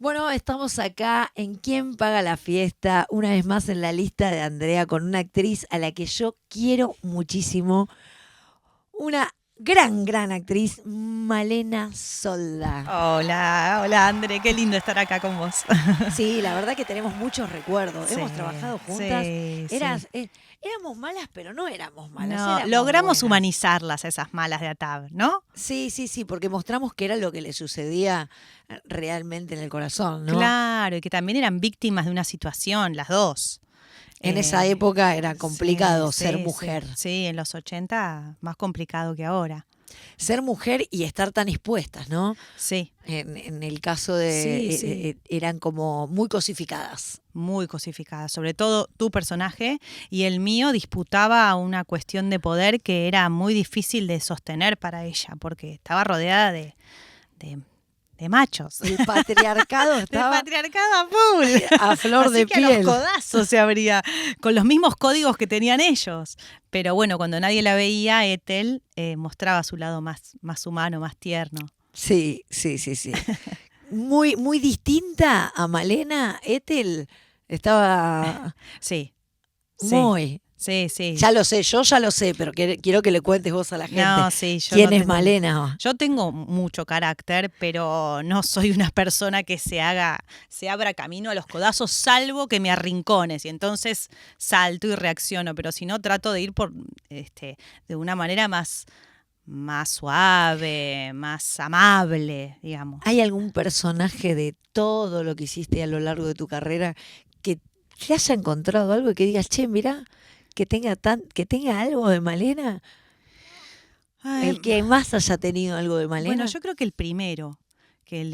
Bueno, estamos acá en ¿Quién paga la fiesta? Una vez más en la lista de Andrea con una actriz a la que yo quiero muchísimo. Una gran actriz, Malena Solda. Hola, hola André, qué lindo estar acá con vos. Sí, la verdad que tenemos muchos recuerdos. Hemos Sí, trabajado juntas. sí, sí. Éramos malas, pero no éramos malas, No, éramos logramos buenas. humanizarlas esas malas de Atab, ¿no? Sí, porque mostramos que era lo que le sucedía realmente en el corazón, ¿no? Claro, y que también eran víctimas de una situación, las dos. En esa época era Sí, complicado ser sí, sí. mujer. Sí, en los 80 más complicado que ahora. Ser mujer y estar tan expuestas, ¿no? Sí, En el caso de, sí, sí. eran como muy cosificadas. Muy cosificada, sobre todo tu personaje y el mío disputaba una cuestión de poder que era muy difícil de sostener para ella, porque estaba rodeada de, de machos. El patriarcado De estaba patriarcado a full. a flor Así de que a los piel. codazos se abría, con los mismos códigos que tenían ellos. Pero bueno, cuando nadie la veía, Ethel mostraba su lado más humano, más tierno. Sí. Muy distinta a Malena, Ethel estaba Sí, sí, muy. sí, sí. Ya lo sé, yo ya lo sé, pero quiero que le cuentes vos a la gente. No, sí, yo ¿Quién no es tengo. Malena? Yo tengo mucho carácter, pero no soy una persona que se abra camino a los codazos, salvo que me arrincones y entonces salto y reacciono. Pero si no, trato de ir de una manera más suave, más amable, ¿Hay digamos. algún personaje de todo lo que hiciste a lo largo de tu carrera que te haya encontrado algo y que digas, che, mirá, que tenga algo de Malena? Ay, El que más haya tenido algo de bueno, Malena. yo creo que el primero,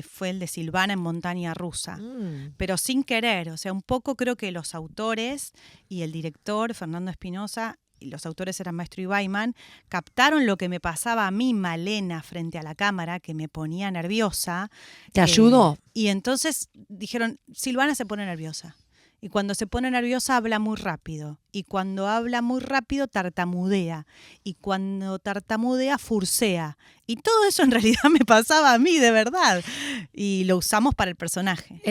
fue el de Silvana en Montaña Rusa. Mm, Pero sin querer, o sea, un poco creo que los autores y el director, Fernando Espinosa, y los autores eran Maestro y Baiman, captaron lo que me pasaba a mí, Malena, frente a la cámara, que me ponía nerviosa, ¿te ayudó? y entonces dijeron, Silvana se pone nerviosa. Y cuando se pone nerviosa habla muy rápido. Y cuando habla muy rápido tartamudea. Y cuando tartamudea furcea. Y todo eso en realidad me pasaba a mí, de verdad. Y lo usamos para el personaje.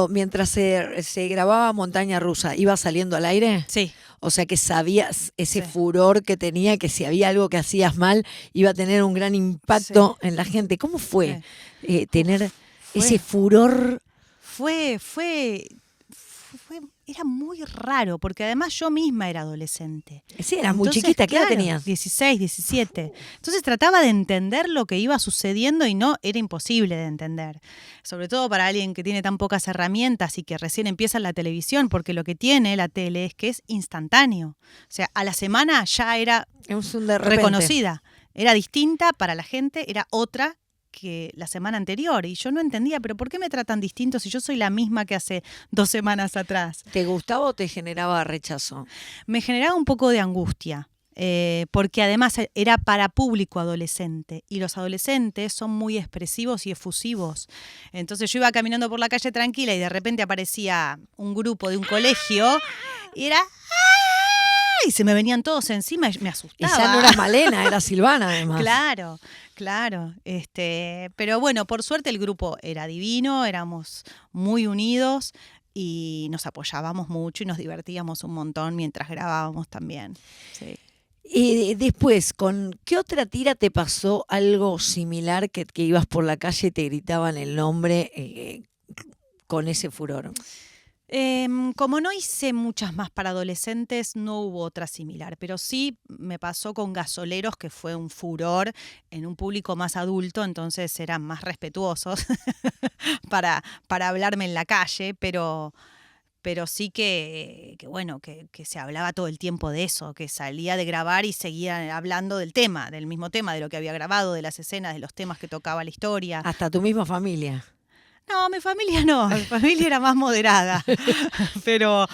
Mientras se grababa Montaña Rusa, ¿iba saliendo al aire? Sí, O sea que sabías ese sí, furor que tenía, que si había algo que hacías mal, iba a tener un gran sí. impacto en la gente. ¿Cómo fue tener Uf, ese furor? fue, fue, era muy raro, porque además yo misma era adolescente. Sí, eras muy Entonces, chiquita, ¿qué edad claro, tenías? 16, 17. Entonces trataba de entender lo que iba sucediendo y no era imposible de entender. Sobre todo para alguien que tiene tan pocas herramientas y que recién empieza en la televisión, porque lo que tiene la tele es que es instantáneo. O sea, a la semana ya era Es un de repente. reconocida. Era distinta para la gente, era otra que la semana anterior. Y yo no entendía, pero ¿por qué me tratan distinto si yo soy la misma que hace 2 semanas atrás? ¿Te gustaba o te generaba rechazo? Me generaba un poco de angustia. Porque además era para público adolescente y los adolescentes son muy expresivos y efusivos. Entonces yo iba caminando por la calle tranquila y de repente aparecía un grupo de un colegio y era y se me venían todos encima y me Y ya no asustaba. eras Malena, era Silvana además. Claro, claro. Pero bueno, por suerte el grupo era divino, éramos muy unidos y nos apoyábamos mucho y nos divertíamos un montón mientras grabábamos también. Sí. Y después, ¿con qué otra tira te pasó algo similar que ibas por la calle y te gritaban el nombre con ese furor? Como no hice muchas más para adolescentes, no hubo otra similar, pero sí me pasó con Gasoleros, que fue un furor en un público más adulto, entonces eran más respetuosos para hablarme en la calle, pero sí bueno, que se hablaba todo el tiempo de eso, que salía de grabar y seguía hablando del tema, del mismo tema, de lo que había grabado, de las escenas, de los temas que tocaba la historia. Hasta tu misma familia. No, mi familia no, mi familia era más moderada, pero,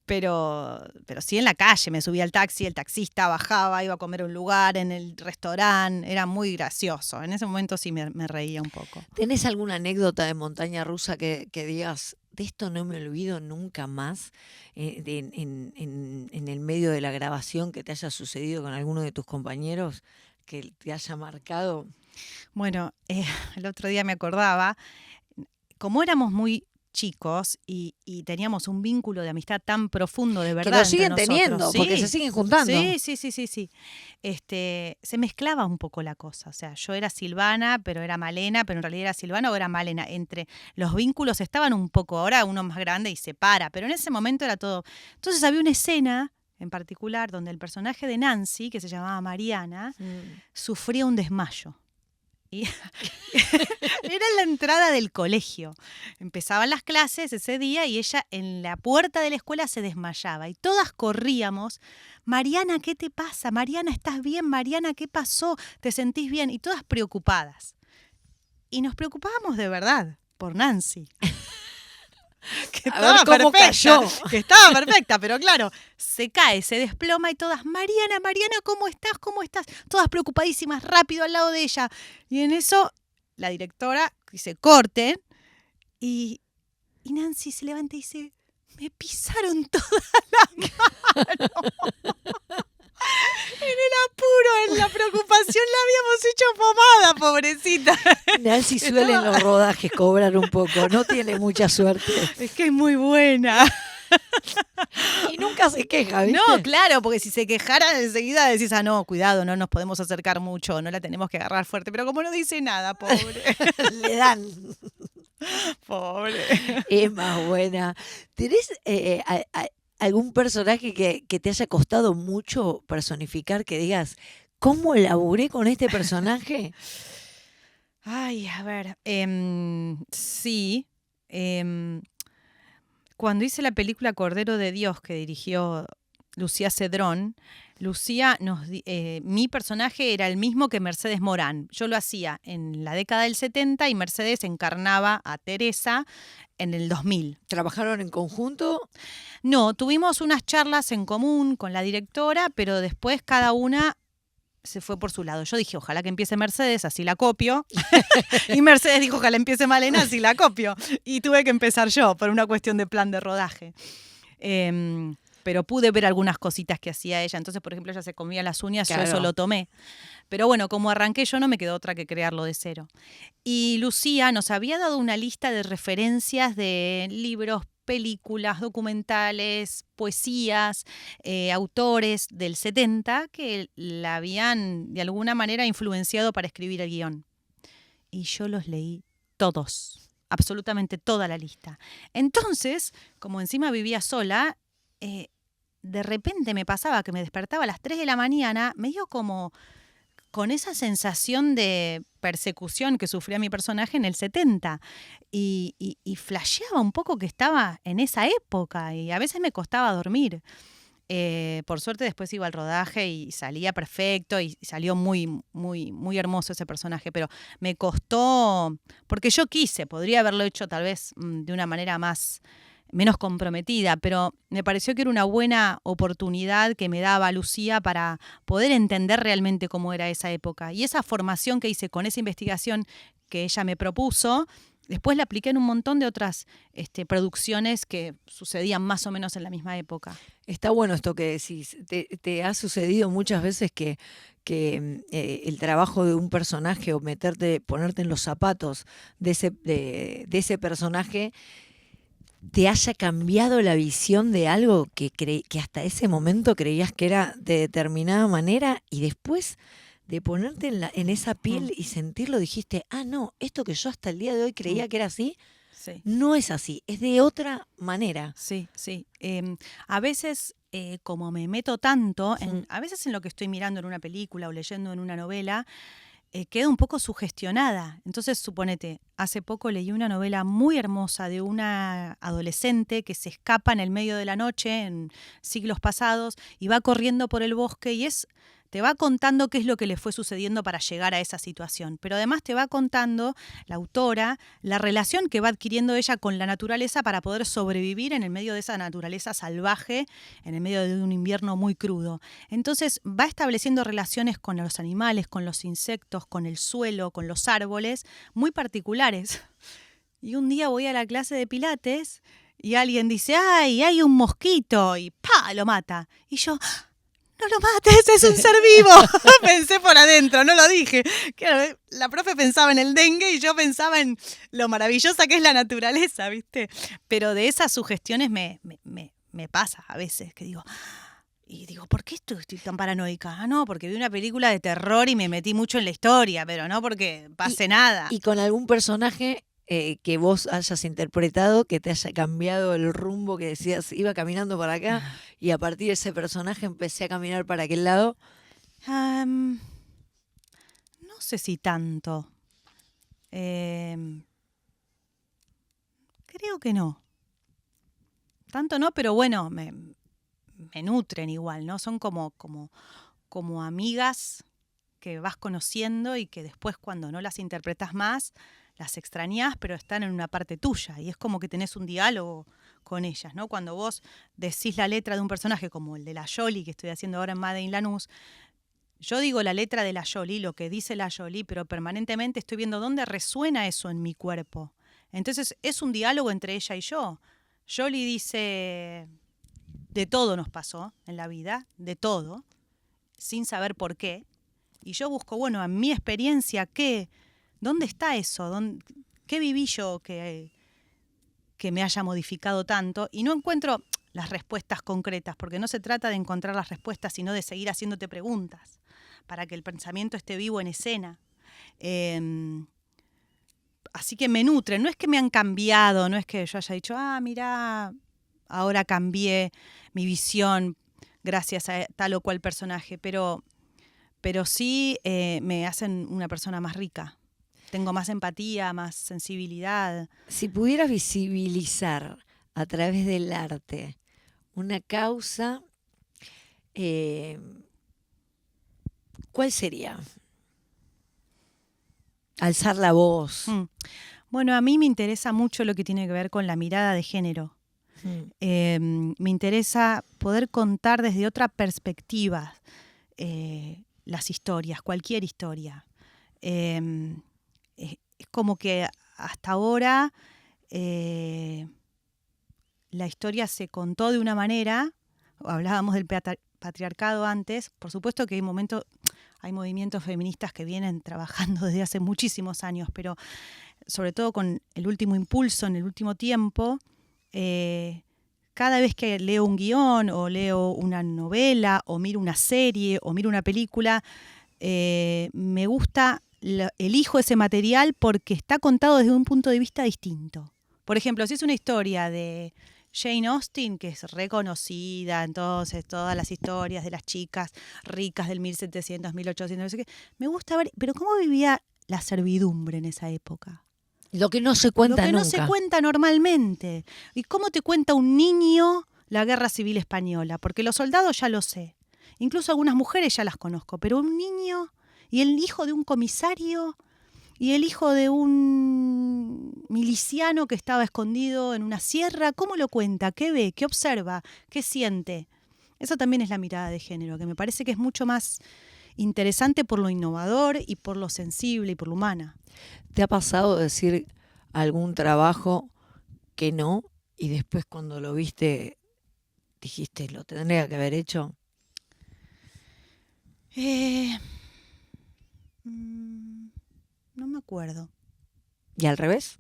pero sí en la calle, me subía al taxi, el taxista bajaba, iba a comer a un lugar, en el restaurante, era muy gracioso. En ese momento sí me reía un poco. ¿Tenés alguna anécdota de montaña rusa que digas, de esto no me olvido nunca más, en el medio de la grabación que te haya sucedido con alguno de tus compañeros, que te haya marcado? Bueno, el otro día me acordaba, como éramos muy chicos y teníamos un vínculo de amistad tan profundo, de verdad, Que lo siguen entre teniendo, nosotros. porque Sí. se siguen juntando. Sí. Se mezclaba un poco la cosa. O sea, yo era Silvana, pero era Malena, pero en realidad era Silvana o era Malena. Entre los vínculos estaban un poco, ahora uno más grande y se para, pero en ese momento era todo. Entonces había una escena en particular donde el personaje de Nancy, que se llamaba Mariana, sufría un desmayo. Y era la entrada del colegio. Empezaban las clases ese día y ella en la puerta de la escuela se desmayaba y todas corríamos. Mariana, ¿qué te pasa? Mariana, ¿estás bien? Mariana, ¿qué pasó? ¿Te sentís bien? Y todas preocupadas. Y nos preocupábamos de verdad por Nancy. Que estaba perfecta, que estaba perfecta, pero claro, se cae, se desploma y todas, Mariana, ¿cómo estás? ¿Cómo estás? Todas preocupadísimas, rápido al lado de ella. Y en eso, la directora dice, corten, y Nancy se levanta y dice, me pisaron toda la mano. En el apuro, en la preocupación, la habíamos hecho pomada, pobrecita. Nancy suele en los rodajes cobrar un poco, no tiene mucha suerte. Es que es muy buena. Y nunca se queja, ¿viste? No, claro, porque si se quejara enseguida decís, no, cuidado, no nos podemos acercar mucho, no la tenemos que agarrar fuerte. Pero como no dice nada, pobre. Le dan. Pobre. Es más buena. ¿Tenés algún personaje que te haya costado mucho personificar, que digas, ¿cómo laburé con este personaje? Ay, a ver, sí. Cuando hice la película Cordero de Dios, que dirigió Lucía Cedrón, mi personaje era el mismo que Mercedes Morán. Yo lo hacía en la década del 70 y Mercedes encarnaba a Teresa en el 2000. ¿Trabajaron en conjunto? No, tuvimos unas charlas en común con la directora, pero después cada una se fue por su lado. Yo dije, ojalá que empiece Mercedes, así la copio. Y Mercedes dijo, ojalá empiece Malena, así la copio. Y tuve que empezar yo por una cuestión de plan de rodaje. Pero pude ver algunas cositas que hacía ella. Entonces, por ejemplo, ella se comía las uñas, claro. Yo eso lo tomé. Pero bueno, como arranqué yo, no me quedó otra que crearlo de cero. Y Lucía nos había dado una lista de referencias de libros, películas, documentales, poesías, autores del 70 que la habían de alguna manera influenciado para escribir el guión. Y yo los leí todos, absolutamente toda la lista. Entonces, como encima vivía sola, de repente me pasaba que me despertaba a las 3 de la mañana, medio como con esa sensación de persecución que sufría mi personaje en el 70 y flasheaba un poco que estaba en esa época y a veces me costaba dormir. Por suerte después iba al rodaje y salía perfecto y salió muy, muy, muy hermoso ese personaje, pero me costó, porque yo podría haberlo hecho tal vez de una manera menos comprometida, pero me pareció que era una buena oportunidad que me daba Lucía para poder entender realmente cómo era esa época. Y esa formación que hice con esa investigación que ella me propuso, después la apliqué en un montón de otras producciones que sucedían más o menos en la misma época. Está bueno esto que decís. ¿Te ha sucedido muchas veces que el trabajo de un personaje o ponerte en los zapatos de ese personaje te haya cambiado la visión de algo que hasta ese momento creías que era de determinada manera y después de ponerte en esa piel y sentirlo dijiste, no, esto que yo hasta el día de hoy creía que era así, sí. No es así, es de otra manera. Sí. A veces, como me meto tanto, a veces en lo que estoy mirando en una película o leyendo en una novela, quedo un poco sugestionada. Entonces, suponete, hace poco leí una novela muy hermosa de una adolescente que se escapa en el medio de la noche, en siglos pasados, y va corriendo por el bosque y te va contando qué es lo que le fue sucediendo para llegar a esa situación. Pero además te va contando, la autora, la relación que va adquiriendo ella con la naturaleza para poder sobrevivir en el medio de esa naturaleza salvaje, en el medio de un invierno muy crudo. Entonces va estableciendo relaciones con los animales, con los insectos, con el suelo, con los árboles, muy particulares. Y un día voy a la clase de pilates y alguien dice, ¡ay, hay un mosquito! Y ¡pa! Lo mata. Y yo... no lo mates, es un ser vivo. Pensé por adentro, no lo dije. Claro, la profe pensaba en el dengue y yo pensaba en lo maravillosa que es la naturaleza, ¿viste? Pero de esas sugestiones me pasa a veces, que digo... Y digo, ¿por qué estoy tan paranoica? Ah, no, porque vi una película de terror y me metí mucho en la historia, pero no porque pase nada. ¿Y con algún personaje que vos hayas interpretado, que te haya cambiado el rumbo, que decías, iba caminando para acá y a partir de ese personaje empecé a caminar para aquel lado? No sé si tanto. Creo que no. Tanto no, pero bueno, me nutren igual, ¿no? Son como amigas que vas conociendo y que después cuando no las interpretas más, las extrañás, pero están en una parte tuya y es como que tenés un diálogo con ellas, ¿no? Cuando vos decís la letra de un personaje como el de la Yoli, que estoy haciendo ahora en Made in Lanús, yo digo la letra de la Yoli, lo que dice la Yoli, pero permanentemente estoy viendo dónde resuena eso en mi cuerpo. Entonces es un diálogo entre ella y yo. Yoli dice... De todo nos pasó en la vida, de todo, sin saber por qué. Y yo busco, bueno, en mi experiencia, ¿dónde está eso? ¿Qué viví yo que me haya modificado tanto? Y no encuentro las respuestas concretas, porque no se trata de encontrar las respuestas, sino de seguir haciéndote preguntas, para que el pensamiento esté vivo en escena. Así que me nutren, no es que me han cambiado, no es que yo haya dicho, mirá, ahora cambié mi visión gracias a tal o cual personaje, pero sí me hacen una persona más rica. Tengo más empatía, más sensibilidad. Si pudieras visibilizar a través del arte una causa, ¿cuál sería? Alzar la voz. Bueno, a mí me interesa mucho lo que tiene que ver con la mirada de género. Me interesa poder contar desde otra perspectiva las historias, cualquier historia. Es como que hasta ahora la historia se contó de una manera, hablábamos del patriarcado antes, por supuesto que hay movimientos feministas que vienen trabajando desde hace muchísimos años, pero sobre todo con el último impulso en el último tiempo, cada vez que leo un guión o leo una novela o miro una serie o miro una película, me gusta, elijo ese material porque está contado desde un punto de vista distinto. Por ejemplo, si es una historia de Jane Austen, que es reconocida, entonces todas las historias de las chicas ricas del 1700, 1800, no sé qué, me gusta ver, pero ¿cómo vivía la servidumbre en esa época? Lo que no se cuenta nunca. Lo que no se cuenta normalmente. ¿Y cómo te cuenta un niño la Guerra Civil Española? Porque los soldados ya lo sé. Incluso algunas mujeres ya las conozco. Pero un niño y el hijo de un comisario y el hijo de un miliciano que estaba escondido en una sierra, ¿cómo lo cuenta? ¿Qué ve? ¿Qué observa? ¿Qué siente? Eso también es la mirada de género, que me parece que es mucho más interesante por lo innovador y por lo sensible y por lo humana. ¿Te ha pasado decir algún trabajo que no y después cuando lo viste dijiste, lo tendría que haber hecho? No me acuerdo. ¿Y al revés?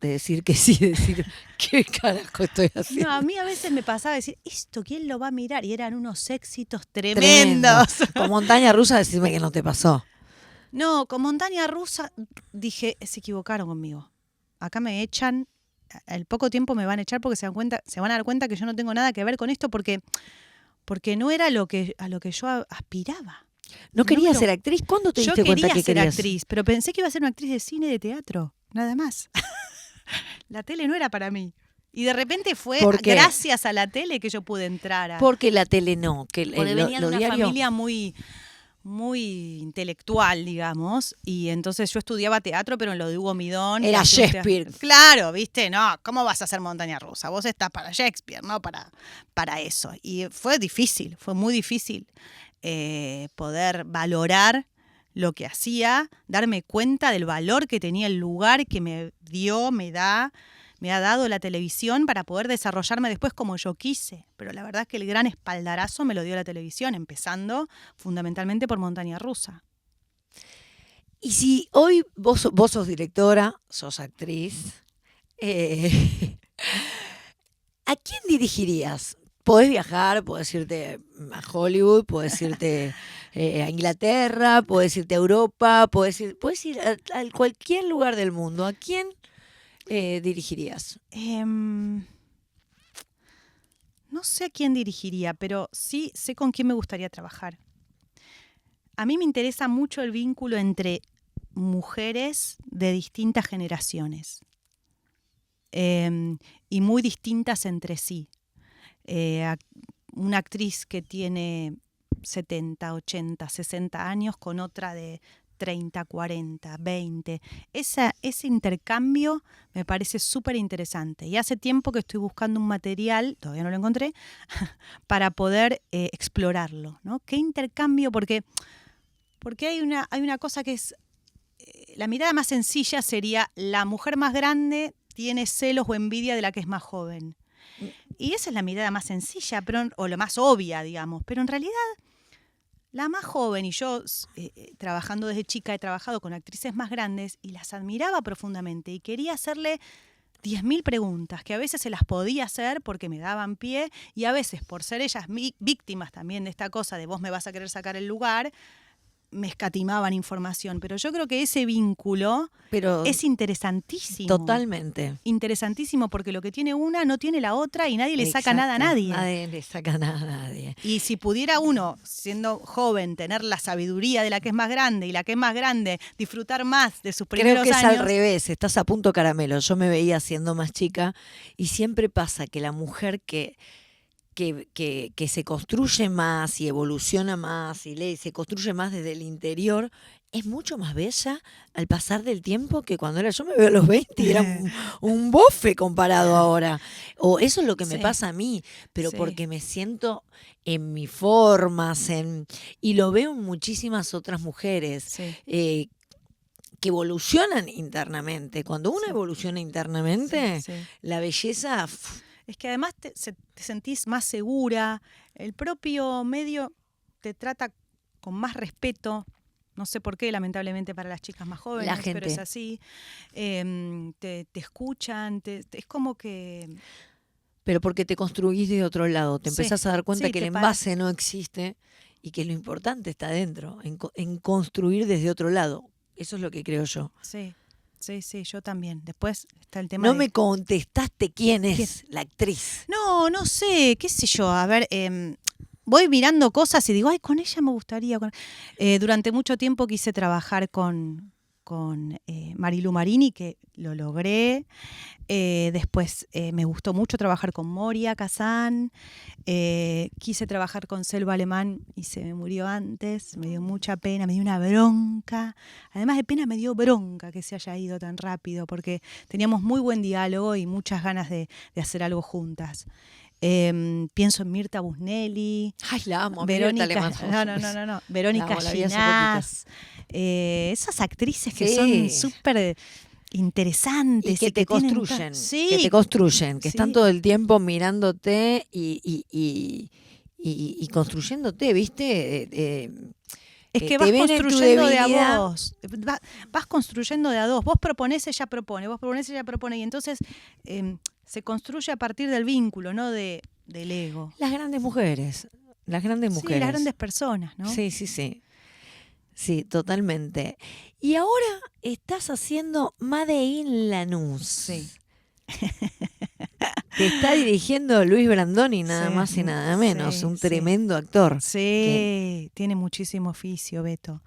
De decir que sí, decir, ¿qué carajo estoy haciendo? No, a mí a veces me pasaba decir, ¿esto quién lo va a mirar? Y eran unos éxitos tremendos. Con Montaña Rusa, decirme que no te pasó. No, con Montaña Rusa dije, se equivocaron conmigo. Acá me echan, al poco tiempo me van a echar porque se van a dar cuenta que yo no tengo nada que ver con esto porque no era a lo que yo aspiraba. ¿No querías ser actriz? ¿Cuándo te diste cuenta que querías? Yo quería ser actriz, pero pensé que iba a ser una actriz de cine y de teatro, nada más. La tele no era para mí. Y de repente fue gracias a la tele que yo pude entrar. Porque la tele no. Porque venía de una familia muy, muy intelectual, digamos, y entonces yo estudiaba teatro, pero en lo de Hugo Midón. Era Shakespeare. Claro, ¿viste? No, ¿cómo vas a hacer Montaña Rusa? Vos estás para Shakespeare, no para eso. Y fue difícil, fue muy difícil poder valorar lo que hacía, darme cuenta del valor que tenía el lugar que me dio, me da, me ha dado la televisión para poder desarrollarme después como yo quise. Pero la verdad es que el gran espaldarazo me lo dio la televisión, empezando fundamentalmente por Montaña Rusa. Y si hoy vos sos directora, sos actriz, ¿a quién dirigirías? Podés viajar, podés irte a Hollywood, podés irte a Inglaterra, podés irte a Europa, podés ir a cualquier lugar del mundo. ¿A quién dirigirías? No sé a quién dirigiría, pero sí sé con quién me gustaría trabajar. A mí me interesa mucho el vínculo entre mujeres de distintas generaciones y muy distintas entre sí. Una actriz que tiene 70, 80, 60 años con otra de 30, 40, 20. Ese intercambio me parece súper interesante. Y hace tiempo que estoy buscando un material, todavía no lo encontré, para poder explorarlo, ¿no? ¿Qué intercambio? Porque hay una cosa que es... la mirada más sencilla sería la mujer más grande tiene celos o envidia de la que es más joven. Y esa es la mirada más sencilla, o lo más obvia, digamos. Pero en realidad, la más joven, y yo trabajando desde chica he trabajado con actrices más grandes y las admiraba profundamente y quería hacerle 10.000 preguntas, que a veces se las podía hacer porque me daban pie y a veces por ser ellas víctimas también de esta cosa de vos me vas a querer sacar el lugar, me escatimaban información, pero yo creo que ese vínculo es interesantísimo. Totalmente. Interesantísimo porque lo que tiene una no tiene la otra y nadie le saca nada a nadie. Nadie le saca nada a nadie. Y si pudiera uno, siendo joven, tener la sabiduría de la que es más grande y la que es más grande, disfrutar más de sus primeros años... Creo que es al revés, estás a punto caramelo. Yo me veía siendo más chica y siempre pasa que la mujer que se construye más y evoluciona más y se construye más desde el interior, es mucho más bella al pasar del tiempo que cuando yo me veo a los 20 y era un bofe comparado ahora. O eso es lo que me pasa a mí, pero porque me siento en mis formas, y lo veo en muchísimas otras mujeres. Que evolucionan internamente. Cuando uno evoluciona internamente, la belleza... Es que además te sentís más segura, el propio medio te trata con más respeto, no sé por qué, lamentablemente para las chicas más jóvenes, pero es así, te escuchan, es como que... Pero porque te construís de otro lado, te empezás a dar cuenta que el envase no existe y que lo importante está dentro, en construir desde otro lado. Eso es lo que creo yo. Sí, yo también. Después está el tema No me contestaste quién es la actriz. No sé, qué sé yo. A ver, voy mirando cosas y digo, ay, con ella me gustaría. Durante mucho tiempo quise trabajar con Marilu Marini, que lo logré. Después me gustó mucho trabajar con Moria Kazan. Quise trabajar con Selva Alemán y se me murió antes. Me dio mucha pena, me dio una bronca. Además de pena, me dio bronca que se haya ido tan rápido porque teníamos muy buen diálogo y muchas ganas de hacer algo juntas. Pienso en Mirta Busnelli. Ay, la amo. Verónica, no. Verónica Ginás. Esas actrices que son súper interesantes. Y que te construyen. Que te construyen. Que están todo el tiempo mirándote y construyéndote, ¿viste? Es que vas construyendo de a vos. Vas construyendo de a dos. Vos proponés, ella propone. Vos proponés, ella propone. Y entonces se construye a partir del vínculo, no del ego. Las grandes mujeres. Las grandes mujeres. Sí, las grandes personas, ¿no? Sí. Sí, totalmente. Y ahora estás haciendo Made in Lanús. Sí. Te está dirigiendo Luis Brandoni, nada más y nada menos. Un tremendo actor. Sí, tiene muchísimo oficio, Beto.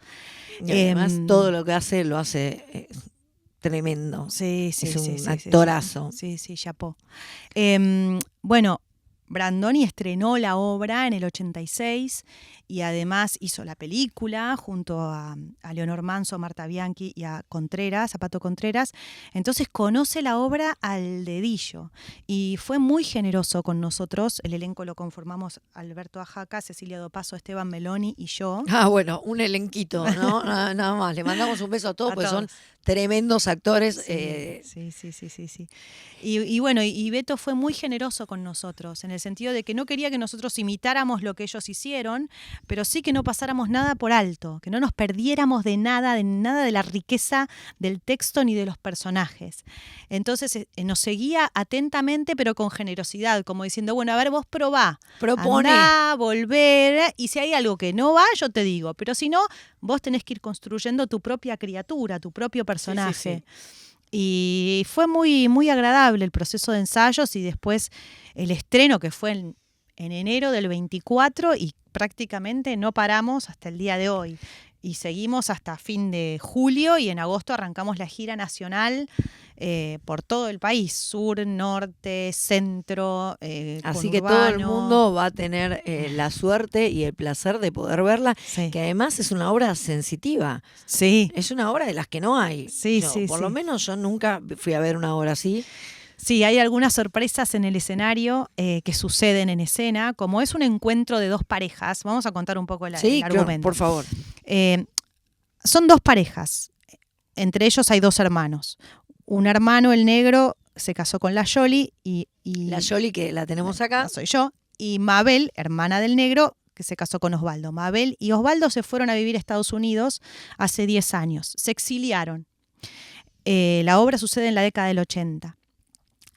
Y además todo lo que hace, lo hace tremendo. Sí. Es un actorazo. Sí, chapó. Bueno, Brandoni estrenó la obra en el 86 y además hizo la película junto a Leonor Manso, Marta Bianchi y a Pato Contreras. Entonces conoce la obra al dedillo y fue muy generoso con nosotros. El elenco lo conformamos Alberto Ajaca, Cecilia Dopazo, Esteban Meloni y yo. Ah, bueno, un elenquito, ¿no? Nada más. Le mandamos un beso a todos porque son tremendos actores. Sí. Y bueno, y Beto fue muy generoso con nosotros, en el sentido de que no quería que nosotros imitáramos lo que ellos hicieron, pero sí que no pasáramos nada por alto, que no nos perdiéramos de nada de la riqueza del texto ni de los personajes. Entonces nos seguía atentamente, pero con generosidad, como diciendo, bueno, a ver, vos probá, Propone. andá, volver, y si hay algo que no va, yo te digo, pero si no, vos tenés que ir construyendo tu propia criatura, tu propio personaje. Y fue muy, muy agradable el proceso de ensayos y después el estreno, que fue en enero del 24, y prácticamente no paramos hasta el día de hoy. Y seguimos hasta fin de julio, y en agosto arrancamos la gira nacional por todo el país, sur, norte, centro, Así que todo el mundo va a tener la suerte y el placer de poder verla, Sí. que además es una obra sensitiva. Sí. Es una obra de las que no hay. Por lo menos yo nunca fui a ver una obra así. Sí, hay algunas sorpresas en el escenario que suceden en escena, como es un encuentro de dos parejas. Vamos a contar un poco el argumento. Claro, por favor. Son dos parejas, entre ellos hay dos hermanos. Un hermano, el negro, se casó con la Yoli y la Yoli, que la tenemos acá, soy yo, y Mabel, hermana del negro, que se casó con Osvaldo. Mabel y Osvaldo se fueron a vivir a Estados Unidos hace 10 años. Se exiliaron. La obra sucede en la década del 80,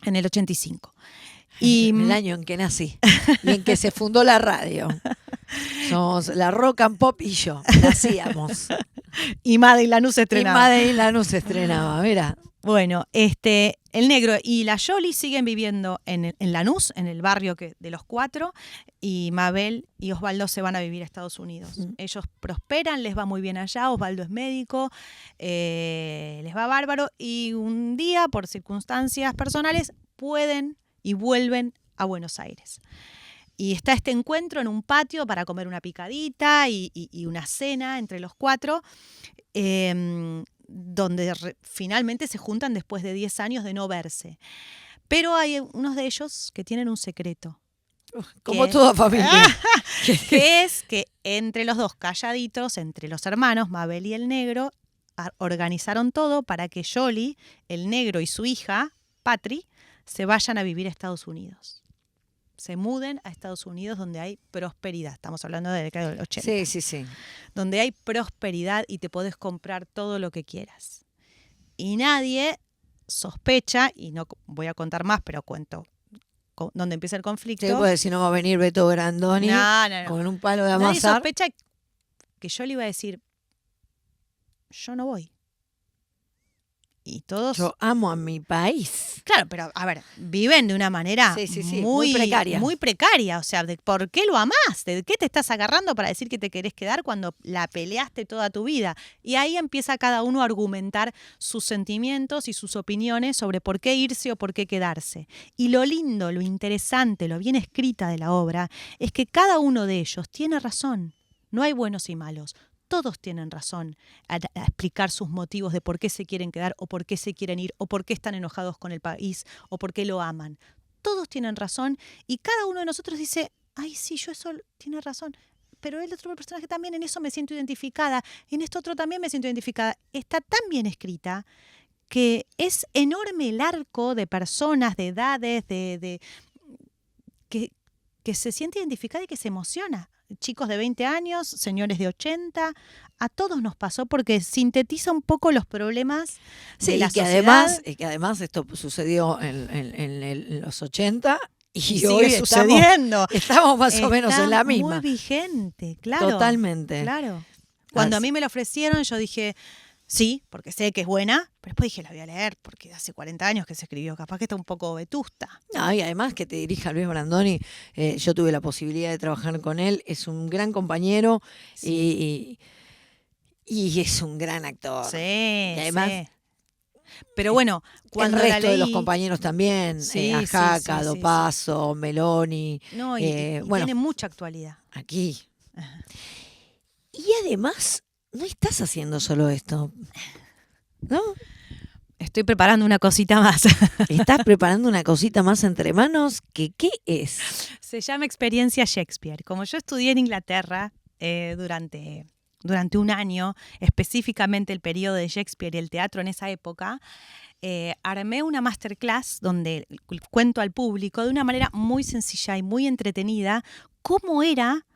en el 85. Y el año en que nací y en que se fundó la radio. Somos la Rock and Pop y yo, nacíamos. Y Made y Lanús se estrenaba. Y Made y Lanús se estrenaba, mira. Bueno, el negro y la Yoli siguen viviendo en Lanús, en el barrio de los cuatro, y Mabel y Osvaldo se van a vivir a Estados Unidos. Ellos prosperan, les va muy bien allá, Osvaldo es médico, les va bárbaro, y un día, por circunstancias personales, pueden y vuelven a Buenos Aires. Y está este encuentro en un patio para comer una picadita y una cena entre los cuatro, donde finalmente se juntan después de 10 años de no verse. Pero hay unos de ellos que tienen un secreto. Como toda familia. Que es que entre los dos, calladitos, entre los hermanos, Mabel y el negro, organizaron todo para que Yoli, el negro y su hija, Patri, se vayan a vivir a Estados Unidos. Se muden a Estados Unidos, donde hay prosperidad. Estamos hablando de la década del 80. Sí. Donde hay prosperidad y te podés comprar todo lo que quieras. Y nadie sospecha, y no voy a contar más, pero cuento dónde empieza el conflicto. Sí, pues si no va a venir Beto Grandoni con un palo de amasar. Nadie sospecha que yo le iba a decir, yo no voy. Y todos... Yo amo a mi país. Claro, pero a ver, viven de una manera muy precaria. Muy precaria. O sea, ¿por qué lo amás? ¿De qué te estás agarrando para decir que te querés quedar cuando la peleaste toda tu vida? Y ahí empieza cada uno a argumentar sus sentimientos y sus opiniones sobre por qué irse o por qué quedarse. Y lo lindo, lo interesante, lo bien escrita de la obra es que cada uno de ellos tiene razón. No hay buenos y malos. Todos tienen razón a explicar sus motivos de por qué se quieren quedar o por qué se quieren ir o por qué están enojados con el país o por qué lo aman. Todos tienen razón y cada uno de nosotros dice, ay, sí, yo eso tiene razón, pero el otro personaje también, en eso me siento identificada, en esto otro también me siento identificada. Está tan bien escrita que es enorme el arco de personas, de edades, que se siente identificada y que se emociona. Chicos de 20 años, señores de 80, a todos nos pasó porque sintetiza un poco los problemas de la sociedad. Que además esto sucedió en los 80 y sigue hoy sucediendo. Estamos más o menos en la misma. Muy vigente, claro. Totalmente. Claro. Cuando a mí me lo ofrecieron, yo dije, sí, porque sé que es buena, pero después dije, la voy a leer, porque hace 40 años que se escribió, capaz que está un poco vetusta. No, y además que te dirija Luis Brandoni, yo tuve la posibilidad de trabajar con él, es un gran compañero y es un gran actor. Sí, y además, sí. Pero bueno, cuando el resto la leí, de los compañeros también, Ajaca, Dopazo, Meloni. No, y bueno, tiene mucha actualidad. Aquí. Ajá. Y además, no estás haciendo solo esto, ¿no? Estoy preparando una cosita más. ¿Estás preparando una cosita más entre manos? ¿Qué Se llama Experiencia Shakespeare. Como yo estudié en Inglaterra durante durante un año, específicamente el periodo de Shakespeare y el teatro en esa época, armé una masterclass donde cuento al público de una manera muy sencilla y muy entretenida cómo era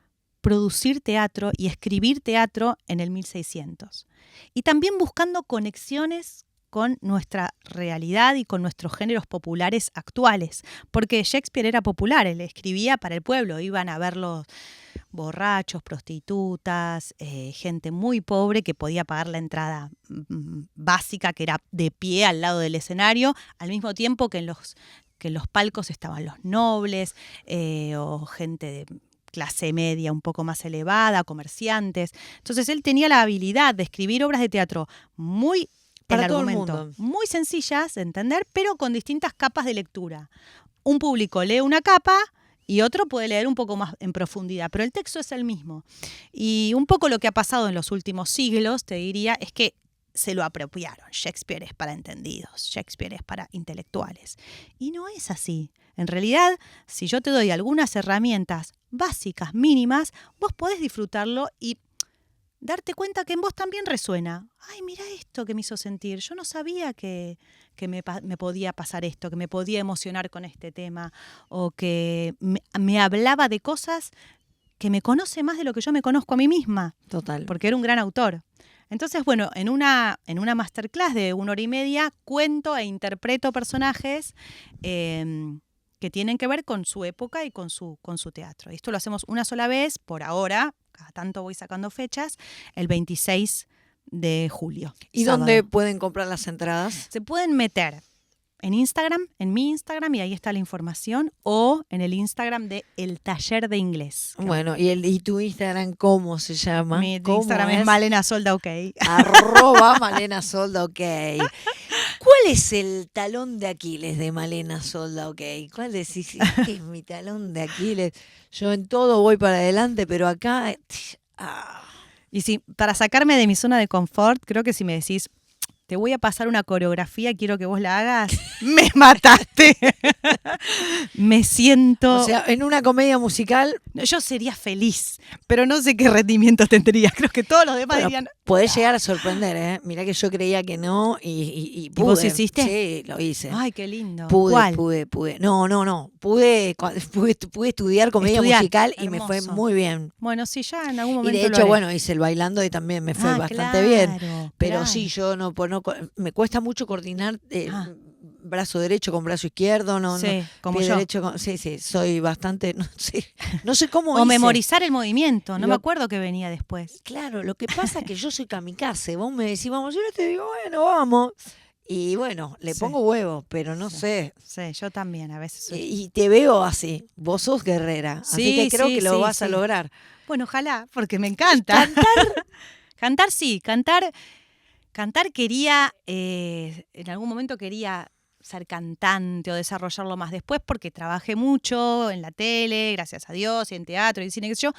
producir teatro y escribir teatro en el 1600. Y también buscando conexiones con nuestra realidad y con nuestros géneros populares actuales, porque Shakespeare era popular, él escribía para el pueblo, iban a verlo borrachos, prostitutas, gente muy pobre que podía pagar la entrada básica, que era de pie al lado del escenario, al mismo tiempo que en los palcos estaban los nobles o gente de clase media un poco más elevada, comerciantes. Entonces él tenía la habilidad de escribir obras de teatro muy para el todo argumento, el mundo, muy sencillas de entender, pero con distintas capas de lectura. Un público lee una capa y otro puede leer un poco más en profundidad, pero el texto es el mismo. Y un poco lo que ha pasado en los últimos siglos, te diría, es que se lo apropiaron. Shakespeare es para entendidos, Shakespeare es para intelectuales. Y no es así. En realidad, si yo te doy algunas herramientas básicas, mínimas, vos podés disfrutarlo y darte cuenta que en vos también resuena. Ay, mira esto que me hizo sentir. Yo no sabía que me podía pasar esto, que me podía emocionar con este tema, o que me hablaba de cosas que me conoce más de lo que yo me conozco a mí misma. Total. Porque era un gran autor. Entonces, bueno, en una masterclass de 1 hora y media cuento e interpreto personajes que tienen que ver con su época y con su teatro. Y esto lo hacemos una sola vez, por ahora, cada tanto voy sacando fechas, el 26 de julio. ¿Y sábado. dónde pueden comprar las entradas? Se pueden meter en Instagram, en mi Instagram, y ahí está la información, o en el Instagram de El Taller de Inglés. Bueno, ¿y tu Instagram cómo se llama? Mi ¿Cómo Instagram es Malena Solda, ok. @Malena Solda, ok. ¿Cuál es el talón de Aquiles de Malena Solda, ok? ¿Cuál decís? Este es mi talón de Aquiles. Yo en todo voy para adelante, pero acá... Y si para sacarme de mi zona de confort, creo que si me decís, te voy a pasar una coreografía, quiero que vos la hagas, me mataste. Me siento... O sea, en una comedia musical... Yo sería feliz, pero no sé qué rendimiento tendría. Creo que todos los demás dirían... Podés llegar a sorprender, ¿eh? Mirá que yo creía que no y pude. ¿Y vos hiciste? Sí, lo hice. Ay, qué lindo. Pude, ¿Cuál? pude. No. Pude estudiar comedia musical y me fue Hermoso. muy bien. Bueno, sí, ya en algún Y momento de lo hecho, haré. bueno, hice el bailando y también me fue bastante claro, bien. Pero claro. sí, yo no me cuesta mucho coordinar brazo derecho con brazo izquierdo, Sí, como pie yo. derecho con, sí, soy bastante, no sé cómo O hice. memorizar el movimiento, no me acuerdo qué venía después. Claro, lo que pasa es que yo soy kamikaze. Vos me decís, vamos, yo te digo, bueno, vamos. Y bueno, le pongo huevo, pero no sé. Sí, yo también, a veces soy... Y te veo así. Vos sos guerrera. Así que creo que lo vas a lograr. Bueno, ojalá, porque me encanta. ¿Cantar? Cantar sí, cantar quería, en algún momento quería ser cantante o desarrollarlo más después porque trabajé mucho en la tele, gracias a Dios, y en teatro y en cine, qué sé yo.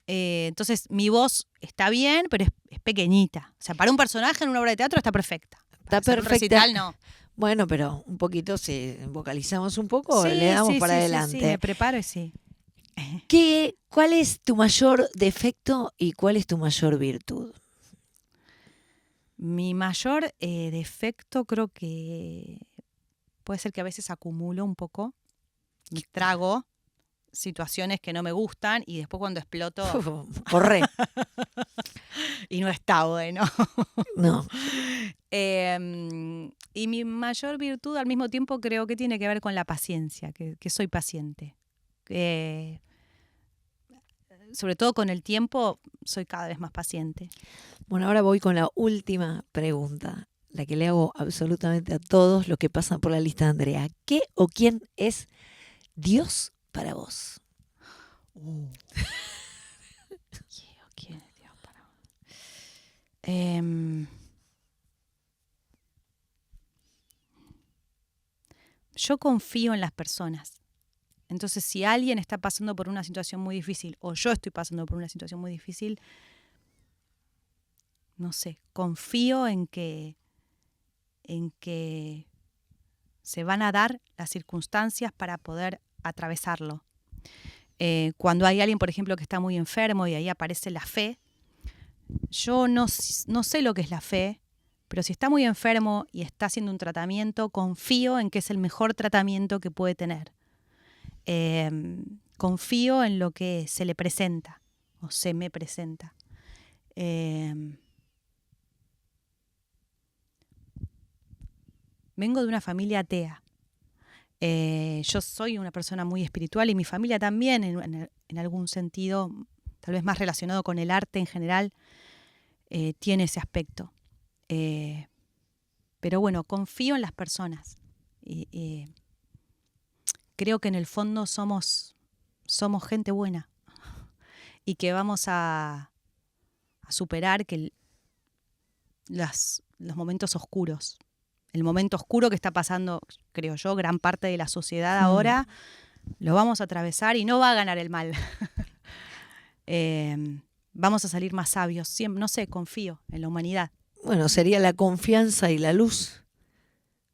Entonces mi voz está bien, pero es pequeñita. O sea, para un personaje en una obra de teatro está perfecta. Está Para hacer un perfecta. recital, no. Bueno, pero un poquito, si vocalizamos un poco, Sí, le damos sí, para sí, adelante. Sí, me preparo y sí. ¿Cuál es tu mayor defecto y cuál es tu mayor virtud? Mi mayor defecto creo que puede ser que a veces acumulo un poco, me trago situaciones que no me gustan y después cuando exploto... Corre. Y no está bueno. No. Y mi mayor virtud al mismo tiempo creo que tiene que ver con la paciencia, que soy paciente. Sobre todo con el tiempo soy cada vez más paciente. Bueno, ahora voy con la última pregunta, la que le hago absolutamente a todos los que pasan por la lista de Andrea. ¿Qué o quién es Dios para vos? ¿Quién es Dios para vos? Yo confío en las personas. Entonces, si alguien está pasando por una situación muy difícil o yo estoy pasando por una situación muy difícil, no sé, confío en que se van a dar las circunstancias para poder atravesarlo. Cuando hay alguien, por ejemplo, que está muy enfermo y ahí aparece la fe, Yo no sé lo que es la fe, pero si está muy enfermo y está haciendo un tratamiento, confío en que es el mejor tratamiento que puede tener. Confío en lo que se le presenta o se me presenta. Vengo de una familia atea. Yo soy una persona muy espiritual y mi familia también, en algún sentido, tal vez más relacionado con el arte en general, tiene ese aspecto. Pero bueno, confío en las personas. Creo que en el fondo somos gente buena y que vamos a superar los momentos oscuros. El momento oscuro que está pasando, creo yo, gran parte de la sociedad ahora, lo vamos a atravesar y no va a ganar el mal. Vamos a salir más sabios. Siempre, no sé, confío en la humanidad. Bueno, sería la confianza y la luz.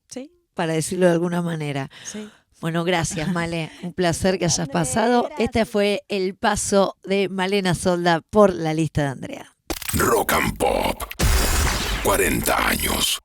Sí. Para decirlo de alguna manera. Sí. Bueno, gracias, Male. Un placer que hayas pasado. Gracias. Este fue el paso de Malena Solda por la lista de Andrea. Rock and Pop. 40 años.